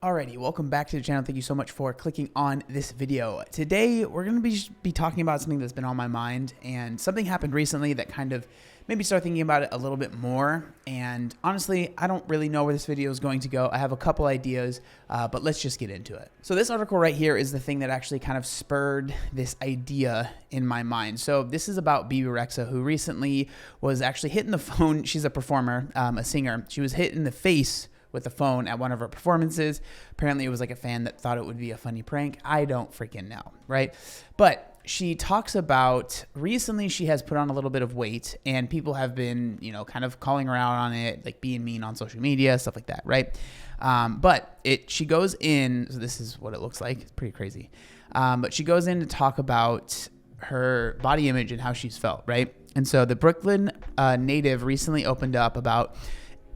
Alrighty, welcome back to the channel. Thank you so much for clicking on this video. Today, we're going to be talking about something that's been on my mind, and something happened recently that kind of made me start thinking about it a little bit more. And honestly, I don't really know where this video is going to go. I have a couple ideas, but let's just get into it. So this article right here is the thing that actually kind of spurred this idea in my mind. So this is about Bebe Rexha, who recently was actually hit in the phone. She's a performer, a singer. She was hit in the face with the phone at one of her performances. Apparently it was like a fan that thought it would be a funny prank. I don't freaking know, right? But she talks about recently she has put on a little bit of weight, and people have been, kind of calling her out on it, like being mean on social media, stuff like that, right? But she goes in, so this is what it looks like. It's pretty crazy. But she goes in to talk about her body image and how she's felt, right? And so the Brooklyn native recently opened up about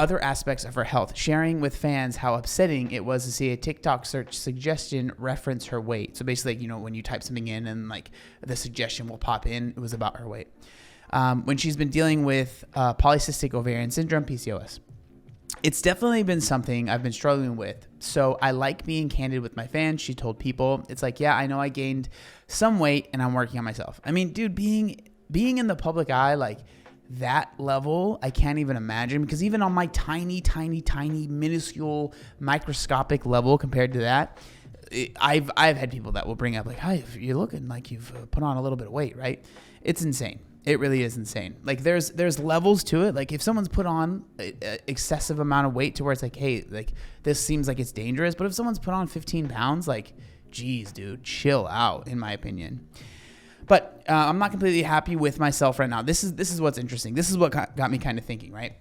other aspects of her health, sharing with fans how upsetting it was to see a TikTok search suggestion reference her weight. So basically, when you type something in and like the suggestion will pop in, it was about her weight. When she's been dealing with polycystic ovarian syndrome, PCOS. It's definitely been something I've been struggling with. So I like being candid with my fans. She told People. It's like, yeah, I know I gained some weight and I'm working on myself. I mean, dude, being in the public eye, like, that level, I can't even imagine, because even on my tiny, minuscule, microscopic level compared to that, I've had people that will bring up like, "Hi, you're looking like you've put on a little bit of weight," right? It's insane. It really is insane. Like there's levels to it. Like if someone's put on an excessive amount of weight to where it's like, hey, like this seems like it's dangerous, but if someone's put on 15 pounds, like, geez, dude, chill out, in my opinion. But I'm not completely happy with myself right now. This is what's interesting. This is what got me kind of thinking, right?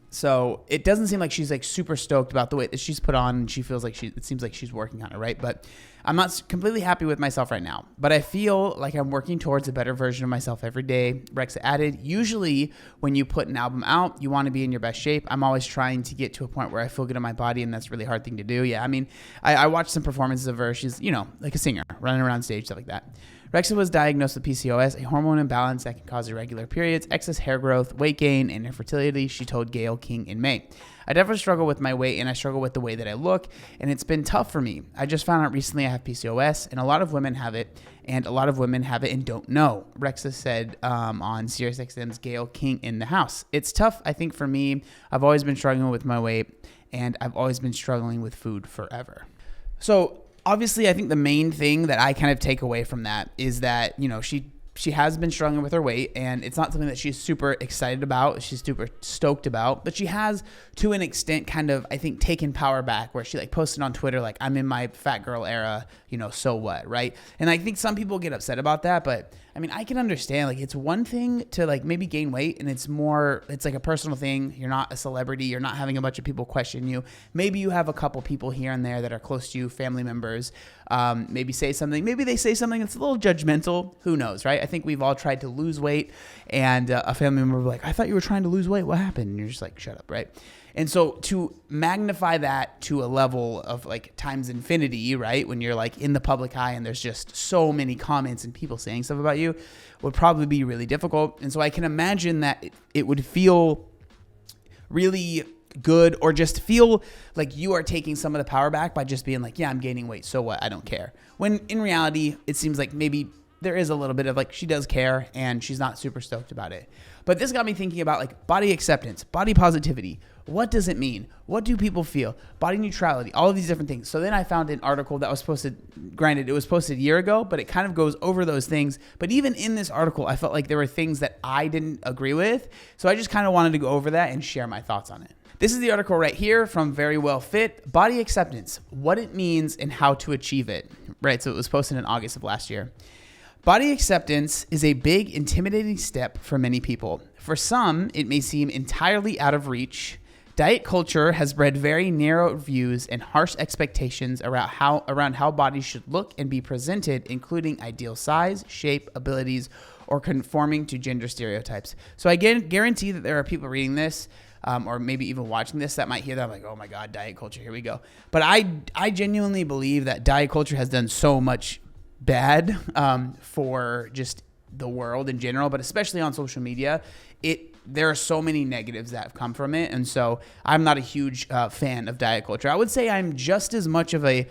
So it doesn't seem like she's like super stoked about the weight that she's put on, and she feels like it seems like she's working on it, right? But I'm not completely happy with myself right now. But I feel like I'm working towards a better version of myself every day. Rexha added, usually when you put an album out, you want to be in your best shape. I'm always trying to get to a point where I feel good in my body, and that's a really hard thing to do. Yeah, I mean, I watched some performances of her. She's, like a singer, running around stage, stuff like that. Rexha was diagnosed with PCOS, a hormone imbalance that can cause irregular periods, excess hair growth, weight gain, and infertility, she told Gayle King in May. I definitely struggle with my weight, and I struggle with the way that I look, and it's been tough for me. I just found out recently I have PCOS, and a lot of women have it, and a lot of women have it and don't know, Rexha said on SiriusXM's Gayle King in the House. It's tough, I think, for me. I've always been struggling with my weight, and I've always been struggling with food forever. So obviously, I think the main thing that I kind of take away from that is that, she has been struggling with her weight, and it's not something that she's super excited about. She's super stoked about, but she has, to an extent, kind of, I think, taken power back, where she like posted on Twitter, like, I'm in my fat girl era, so what, right? And I think some people get upset about that, but I mean, I can understand, like, it's one thing to like maybe gain weight, and it's like a personal thing. You're not a celebrity. You're not having a bunch of people question you. Maybe you have a couple people here and there that are close to you, family members, maybe say something. Maybe they say something that's a little judgmental. Who knows, right? I think we've all tried to lose weight, and a family member will be like, I thought you were trying to lose weight. What happened? And you're just like, shut up, right? And so to magnify that to a level of like times infinity, right? When you're like in the public eye and there's just so many comments and people saying stuff about you, would probably be really difficult. And so I can imagine that it would feel really good, or just feel like you are taking some of the power back by just being like, yeah, I'm gaining weight, so what? I don't care. When in reality, it seems like maybe there is a little bit of like, she does care and she's not super stoked about it. But this got me thinking about like body acceptance, body positivity. What does it mean? What do people feel? Body neutrality, all of these different things. So then I found an article that was posted, granted, it was posted a year ago, but it kind of goes over those things. But even in this article, I felt like there were things that I didn't agree with. So I just kind of wanted to go over that and share my thoughts on it. This is the article right here from Very Well Fit, Body Acceptance, what it means and how to achieve it. Right, so it was posted in August of last year. Body acceptance is a big, intimidating step for many people. For some, it may seem entirely out of reach. Diet culture has bred very narrow views and harsh expectations around how bodies should look and be presented, including ideal size, shape, abilities, or conforming to gender stereotypes. So I guarantee that there are people reading this, or maybe even watching this, that might hear that like, oh my God, diet culture, here we go. But I genuinely believe that diet culture has done so much bad for just the world in general, but especially on social media. It there are so many negatives that have come from it. And so I'm not a huge fan of diet culture. I would say I'm just as much of a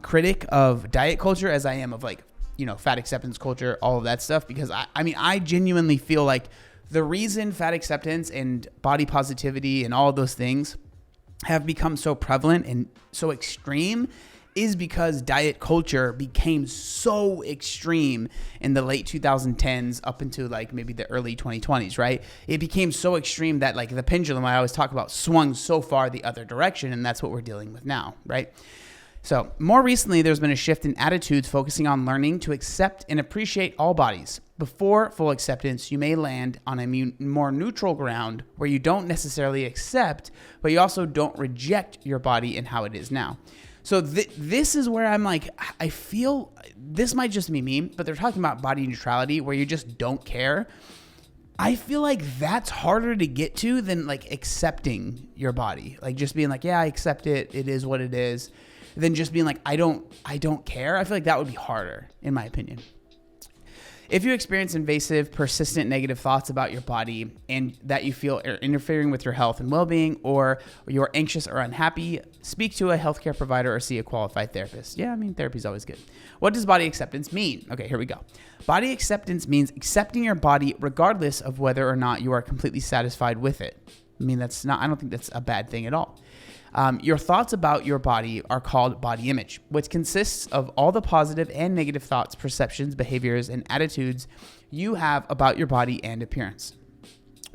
critic of diet culture as I am of like, fat acceptance culture, all of that stuff, because I genuinely feel like the reason fat acceptance and body positivity and all of those things have become so prevalent and so extreme is because diet culture became so extreme in the late 2010s up into like maybe the early 2020s, right? It became so extreme that like the pendulum I always talk about swung so far the other direction, and that's what we're dealing with now, right? So more recently, there's been a shift in attitudes focusing on learning to accept and appreciate all bodies. Before full acceptance, you may land on a more neutral ground where you don't necessarily accept, but you also don't reject your body and how it is now. So this is where I'm like, I feel this might just be me, but they're talking about body neutrality where you just don't care. I feel like that's harder to get to than like accepting your body. Like just being like, yeah, I accept it. It is what it is. Than just being like, I don't care. I feel like that would be harder, in my opinion. If you experience invasive, persistent negative thoughts about your body and that you feel are interfering with your health and well-being, or you're anxious or unhappy, speak to a healthcare provider or see a qualified therapist. Yeah, therapy is always good. What does body acceptance mean? Okay, here we go. Body acceptance means accepting your body regardless of whether or not you are completely satisfied with it. I don't think that's a bad thing at all. Your thoughts about your body are called body image, which consists of all the positive and negative thoughts, perceptions, behaviors, and attitudes you have about your body and appearance.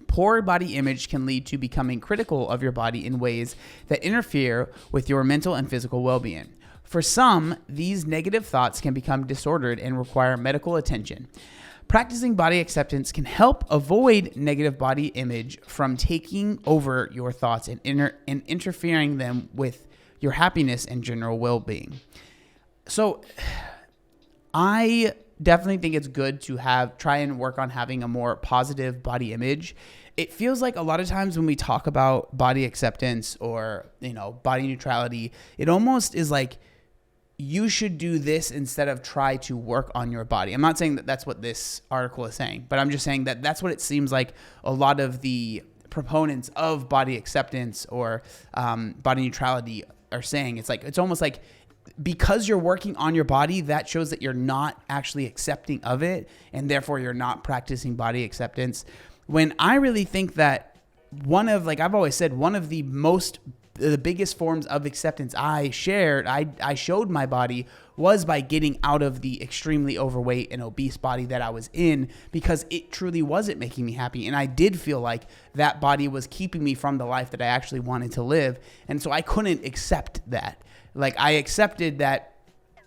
Poor body image can lead to becoming critical of your body in ways that interfere with your mental and physical well-being. For some, these negative thoughts can become disordered and require medical attention. Practicing body acceptance can help avoid negative body image from taking over your thoughts and interfering them with your happiness and general well-being. So I definitely think it's good to try and work on having a more positive body image. It feels like a lot of times when we talk about body acceptance or, body neutrality, it almost is like, you should do this instead of try to work on your body. I'm not saying that that's what this article is saying, but I'm just saying that that's what it seems like a lot of the proponents of body acceptance or body neutrality are saying. It's almost like because you're working on your body, that shows that you're not actually accepting of it, and therefore you're not practicing body acceptance. When I really think that I've always said, one of the biggest forms of acceptance I showed my body was by getting out of the extremely overweight and obese body that I was in, because it truly wasn't making me happy. And I did feel like that body was keeping me from the life that I actually wanted to live. And so I couldn't accept that. Like I accepted that,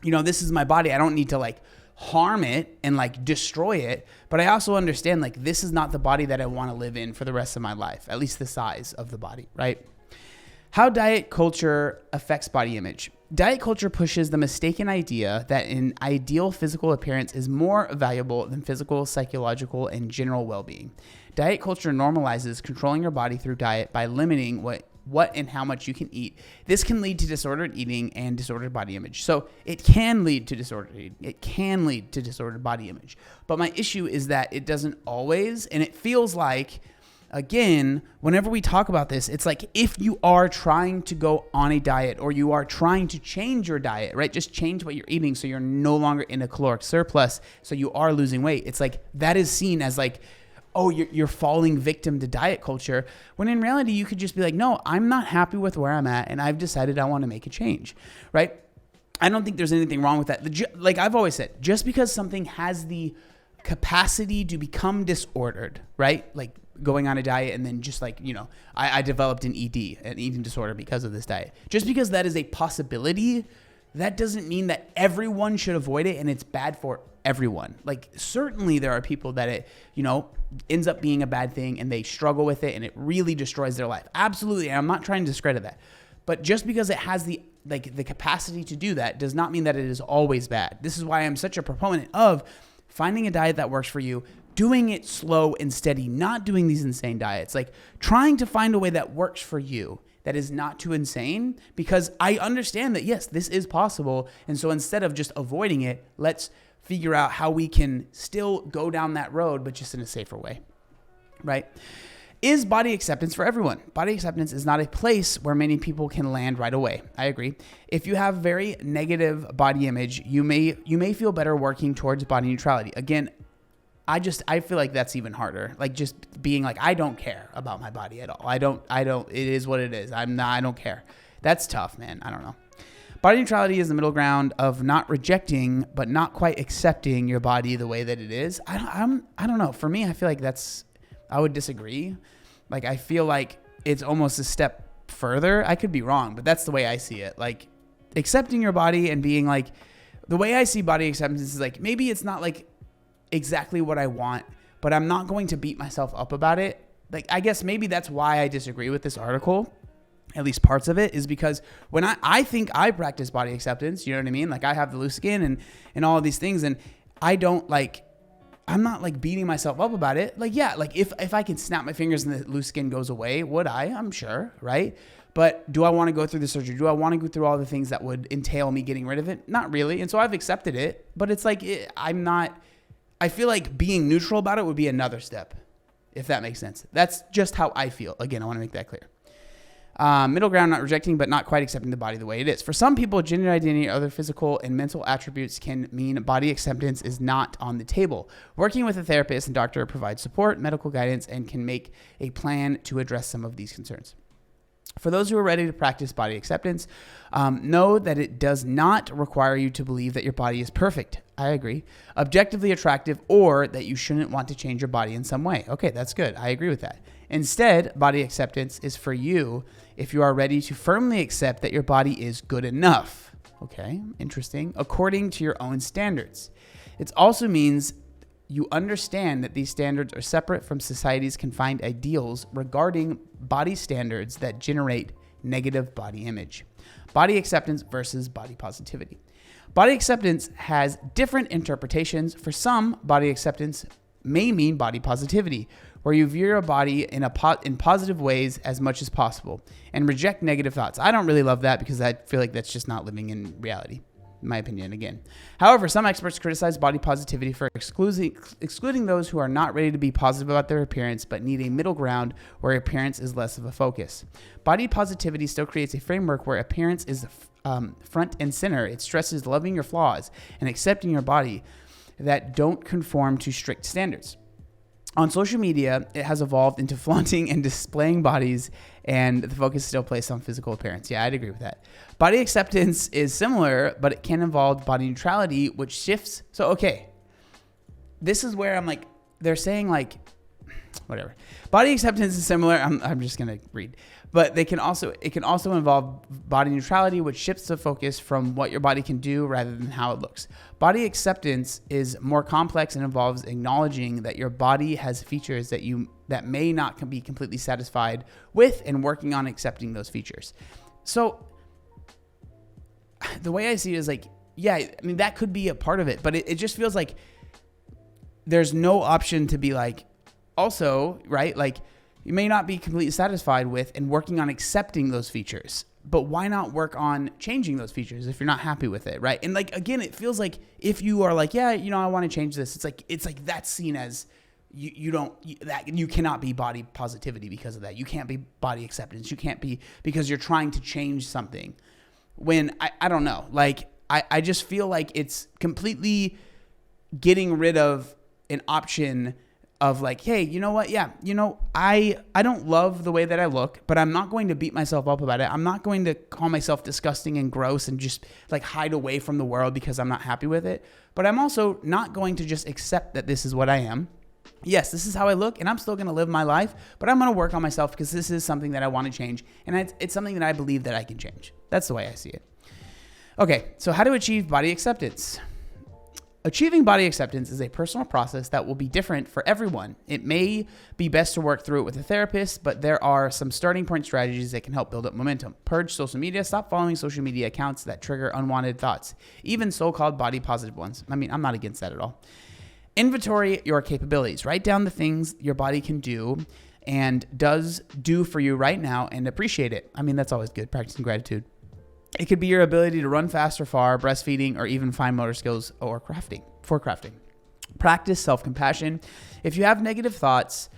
this is my body. I don't need to harm it and destroy it. But I also understand this is not the body that I want to live in for the rest of my life, at least the size of the body, right? How diet culture affects body image. Diet culture pushes the mistaken idea that an ideal physical appearance is more valuable than physical, psychological, and general well-being. Diet culture normalizes controlling your body through diet by limiting what and how much you can eat. This can lead to disordered eating and disordered body image. So it can lead to disordered eating. It can lead to disordered body image. But my issue is that it doesn't always, and it feels like, again, whenever we talk about this, it's like if you are trying to go on a diet or you are trying to change your diet, right? Just change what you're eating so you're no longer in a caloric surplus, so you are losing weight. It's like that is seen as you're falling victim to diet culture, when in reality you could just be like, no, I'm not happy with where I'm at and I've decided I want to make a change, right? I don't think there's anything wrong with that. Like I've always said, just because something has the capacity to become disordered, right? Like going on a diet and then just I developed an ED, an eating disorder, because of this diet. Just because that is a possibility, that doesn't mean that everyone should avoid it and it's bad for everyone. Certainly there are people that it, ends up being a bad thing and they struggle with it and it really destroys their life. Absolutely. And I'm not trying to discredit that. But just because it has the capacity to do that does not mean that it is always bad. This is why I'm such a proponent of finding a diet that works for you, doing it slow and steady, not doing these insane diets, trying to find a way that works for you, that is not too insane, because I understand that, yes, this is possible. And so instead of just avoiding it, let's figure out how we can still go down that road, but just in a safer way, right? Is body acceptance for everyone? Body acceptance is not a place where many people can land right away. I agree. If you have very negative body image, you may feel better working towards body neutrality. Again, I feel like that's even harder. Like just being like, I don't care about my body at all. I don't, it is what it is. I don't care. That's tough, man. I don't know. Body neutrality is the middle ground of not rejecting, but not quite accepting your body the way that it is. I don't know. For me, I feel like I would disagree. Like, I feel like it's almost a step further. I could be wrong, but that's the way I see it. Like, accepting your body and being like, the way I see body acceptance is like, maybe it's not like exactly what I want, but I'm not going to beat myself up about it. Like, I guess maybe that's why I disagree with this article, at least parts of it, is because when I think I practice body acceptance, you know what I mean? Like, I have the loose skin and all of these things, and I'm not like beating myself up about it. Like, yeah, like if I can snap my fingers and the loose skin goes away, would I? I'm sure, right? But do I want to go through the surgery? Do I want to go through all the things that would entail me getting rid of it? Not really. And so I've accepted it, but it's like, I feel like being neutral about it would be another step, if that makes sense. That's just how I feel. Again, I want to make that clear. Middle ground, not rejecting, but not quite accepting the body the way it is. For some people, gender identity, other physical and mental attributes can mean body acceptance is not on the table. Working with a therapist and doctor provides support, medical guidance, and can make a plan to address some of these concerns. For those who are ready to practice body acceptance, know that it does not require you to believe that your body is perfect. I agree. Objectively attractive, or that you shouldn't want to change your body in some way. Okay, that's good. I agree with that. Instead, body acceptance is for you if you are ready to firmly accept that your body is good enough. Okay, interesting. According to your own standards. It also means you understand that these standards are separate from society's confined ideals regarding body standards that generate negative body image. Body acceptance versus body positivity. Body acceptance has different interpretations. For some, body acceptance may mean body positivity, where you view your body in positive ways as much as possible and reject negative thoughts. I don't really love that because I feel like that's just not living in reality, in my opinion, again. However, some experts criticize body positivity for excluding those who are not ready to be positive about their appearance but need a middle ground where appearance is less of a focus. Body positivity still creates a framework where appearance is front and center. It stresses loving your flaws and accepting your body that don't conform to strict standards. On social media, it has evolved into flaunting and displaying bodies, and the focus is still placed on physical appearance. Yeah, I'd agree with that. Body acceptance is similar, but it can involve body neutrality, which shifts. So, okay, this is where I'm like, they're saying like, whatever. Body acceptance is similar. I'm just going to read. But it can also involve body neutrality, which shifts the focus from what your body can do rather than how it looks. Body acceptance is more complex and involves acknowledging that your body has features that may not be completely satisfied with and working on accepting those features. So the way I see it is like, yeah, I mean, that could be a part of it, but it just feels like there's no option to be like, also, right? Like, you may not be completely satisfied with and working on accepting those features, but why not work on changing those features if you're not happy with it, right? And like, again, it feels like if you are like, yeah, you know, I want to change this, it's like that's seen as you cannot be body positivity because of that. You can't be body acceptance. You can't be, because you're trying to change something. When I don't know, like I just feel like it's completely getting rid of an option of like, hey, you know what? Yeah, you know, I don't love the way that I look, but I'm not going to beat myself up about it. I'm not going to call myself disgusting and gross and just like hide away from the world because I'm not happy with it. But I'm also not going to just accept that this is what I am. Yes, this is how I look, and I'm still going to live my life, but I'm going to work on myself because this is something that I want to change, and it's something that I believe that I can change. That's the way I see it. Okay, so how to achieve body acceptance? Achieving body acceptance is a personal process that will be different for everyone. It may be best to work through it with a therapist, but there are some starting point strategies that can help build up momentum. Purge social media. Stop following social media accounts that trigger unwanted thoughts, even so-called body positive ones. I mean, I'm not against that at all. Inventory your capabilities. Write down the things your body can do and does do for you right now and appreciate it. I mean, that's always good, practicing gratitude. It could be your ability to run fast or far, breastfeeding, or even fine motor skills or crafting. Practice self-compassion. If you have negative thoughts,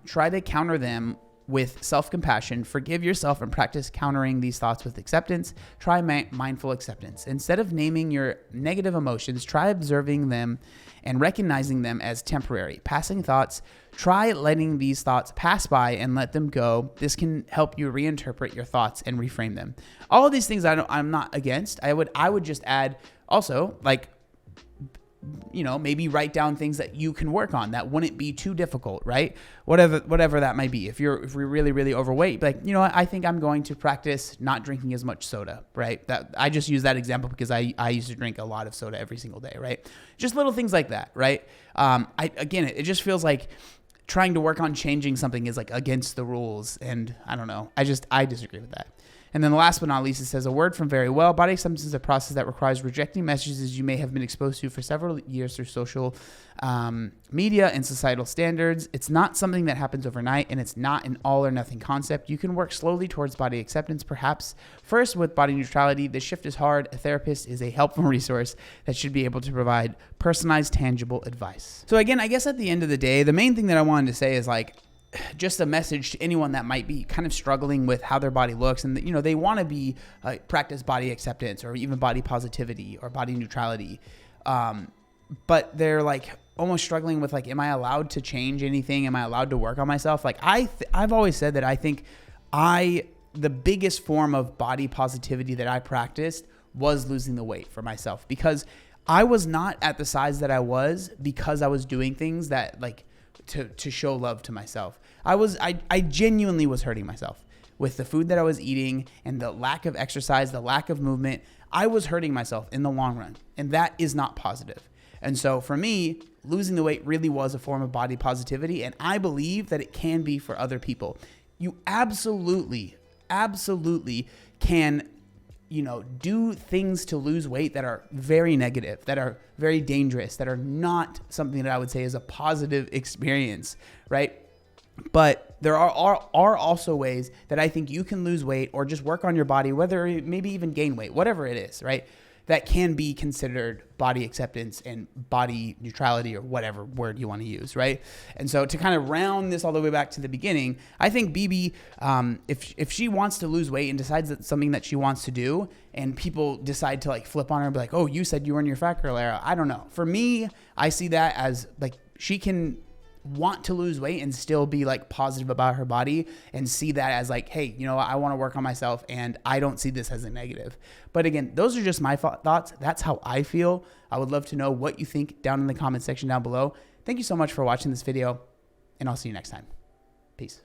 try to counter them with self-compassion. Forgive yourself and practice countering these thoughts with acceptance. Try mindful acceptance. Instead of naming your negative emotions, try observing them and recognizing them as temporary, passing thoughts. Try letting these thoughts pass by and let them go. This can help you reinterpret your thoughts and reframe them. All of these things I'm not against. I would just add also, like, maybe write down things that you can work on that wouldn't be too difficult, right? Whatever that might be. If you're really, really overweight, like, I think I'm going to practice not drinking as much soda, right? That I just use that example because I used to drink a lot of soda every single day, right? Just little things like that, right? It just feels like trying to work on changing something is like against the rules. And I don't know. I disagree with that. And then the last but not least, it says, a word from very well. Body acceptance is a process that requires rejecting messages you may have been exposed to for several years through social media and societal standards. It's not something that happens overnight, and it's not an all or nothing concept. You can work slowly towards body acceptance, perhaps first with body neutrality. The shift is hard. A therapist is a helpful resource that should be able to provide personalized, tangible advice. So again, I guess at the end of the day, the main thing that I wanted to say is like, just a message to anyone that might be kind of struggling with how their body looks, and they want to be practice body acceptance or even body positivity or body neutrality, but they're like almost struggling with like, am I allowed to change anything? Am I allowed to work on myself? Like I've always said that I think the biggest form of body positivity that I practiced was losing the weight for myself, because I was not at the size that I was because I was doing things that like to show love to myself. I genuinely was hurting myself with the food that I was eating and the lack of exercise, the lack of movement. I was hurting myself in the long run, and that is not positive. And so for me, losing the weight really was a form of body positivity, and I believe that it can be for other people. You absolutely can do things to lose weight that are very negative, that are very dangerous, that are not something that I would say is a positive experience, right? But there are also ways that I think you can lose weight or just work on your body, whether maybe even gain weight, whatever it is, right? That can be considered body acceptance and body neutrality, or whatever word you want to use, right? And so to kind of round this all the way back to the beginning, I think Bebe, if she wants to lose weight and decides that's something that she wants to do, and people decide to like flip on her and be like, oh, you said you were in your fat girl era. I don't know. For me, I see that as like she can want to lose weight and still be like positive about her body and see that as like, hey, I want to work on myself, and I don't see this as a negative. But again, those are just my thoughts. That's how I feel. I would love to know what you think down in the comment section down below. Thank you so much for watching this video, and I'll see you next time. Peace.